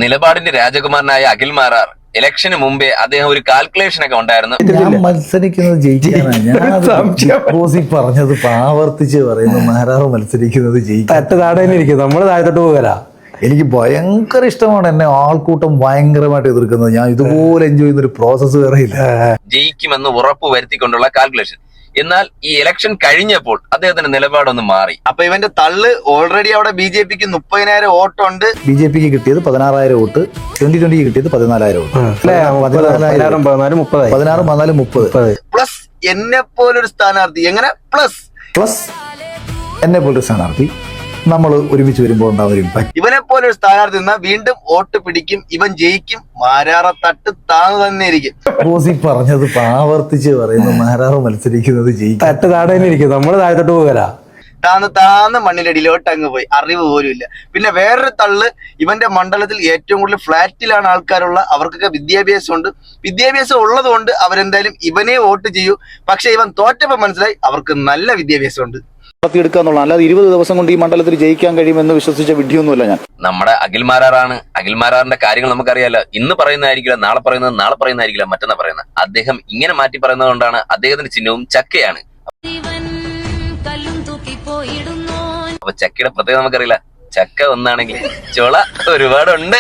നിലപാടിന്റെ രാജകുമാരനായ അഖിൽ മാരാർ ഇലക്ഷന് മുമ്പേ അദ്ദേഹം ഒരു കാൽക്കുലേഷൻ ഒക്കെ ഉണ്ടായിരുന്നു. ഞാൻ മത്സരിക്കുന്നത് ജയിക്കാനാണ്. ഞാൻ പറഞ്ഞത് ആവർത്തിച്ച് പറയുന്നു, മാരാറ് മത്സരിക്കുന്നത് ജയിക്കും. നമ്മള് താഴത്തോട്ട് പോകരാ. എനിക്ക് ഭയങ്കര ഇഷ്ടമാണ് എന്നെ ആൾക്കൂട്ടം ഭയങ്കരമായിട്ട് എതിർക്കുന്നത്. ഞാൻ ഇതുപോലെ എൻജോയ് ചെയ്യുന്ന ഒരു പ്രോസസ്സ് വേറെ ഇല്ല. ജയിക്കുമെന്ന് ഉറപ്പ് വരുത്തിക്കൊണ്ടുള്ള കാൽക്കുലേഷൻ. എന്നാൽ ഈ ഇലക്ഷൻ കഴിഞ്ഞപ്പോൾ അദ്ദേഹത്തിന്റെ നിലപാടൊന്ന് മാറി. അപ്പൊ ഇവന്റെ തള്ള് ഓൾറെഡി അവിടെ BJPക്ക് 30,000 വോട്ടുണ്ട്. BJPക്ക് കിട്ടിയത് 16,000 വോട്ട്, 2020 കിട്ടിയത് 14,000 വോട്ട്. 16, 14, 30 പ്ലസ് എന്നെ പോലൊരു സ്ഥാനാർത്ഥി. എങ്ങനെ പ്ലസ് എന്നെ പോലൊരു സ്ഥാനാർത്ഥി നമ്മൾ ഒരുമിച്ച് വരുമ്പോൾ ഉണ്ടാവുന്ന ഇമ്പാക്ട്. ഇവനെ പോലൊരു സ്ഥാനാർത്ഥി നിന്നാ വീണ്ടും വോട്ട് പിടിക്കും, ഇവൻ ജയിക്കും. മാരാറ തട്ട് താന്ന് തന്നെ ഇരിക്കും. പറഞ്ഞത് ആവർത്തിച്ച് പറയുന്നു, മാരാറ് മത്സരിക്കുന്നത് ജയിക്കും. നമ്മള് താഴത്തോട്ട് പോകരാ. താന്ന് മണ്ണിലടിയിലോട്ട് അങ്ങ് പോയി, അറിവ് പോലും ഇല്ല. പിന്നെ വേറൊരു തള്ള്, ഇവന്റെ മണ്ഡലത്തിൽ ഏറ്റവും കൂടുതൽ ഫ്ലാറ്റിലാണ് ആൾക്കാരുള്ള. അവർക്കൊക്കെ വിദ്യാഭ്യാസം ഉള്ളത് കൊണ്ട് അവരെന്തായാലും ഇവനെ വോട്ട് ചെയ്യൂ. പക്ഷെ ഇവൻ തോറ്റപ്പോ മനസ്സിലായി അവർക്ക് നല്ല വിദ്യാഭ്യാസം ഉണ്ട്. നടത്തിയെടുക്കുക എന്നുള്ളതാണ്. അല്ലാതെ 20 ദിവസം കൊണ്ട് ഈ മണ്ഡലത്തിൽ ജയിക്കാൻ കഴിയുമെന്ന് വിശ്വസിച്ച വിഡ്ഢിയൊന്നുമല്ല ഞാൻ. നമ്മുടെ അഖിൽ മാരാറാണ്. അഖിൽ മാരാറിന്റെ കാര്യങ്ങൾ നമുക്കറിയാലോ. ഇന്ന് പറയുന്നതായിരിക്കില്ല, നാളെ പറയുന്നതായിരിക്കില്ല, മറ്റന്നാ പറയുന്നത്. അദ്ദേഹം ഇങ്ങനെ മാറ്റി പറയുന്നത് കൊണ്ടാണ് അദ്ദേഹത്തിന്റെ ചിഹ്നവും ചക്കയാണ്. അപ്പൊ ചക്കയുടെ പ്രത്യേകത നമുക്കറിയില്ല. ചക്ക ഒന്നാണെങ്കിൽ ചുള ഒരുപാടുണ്ട്.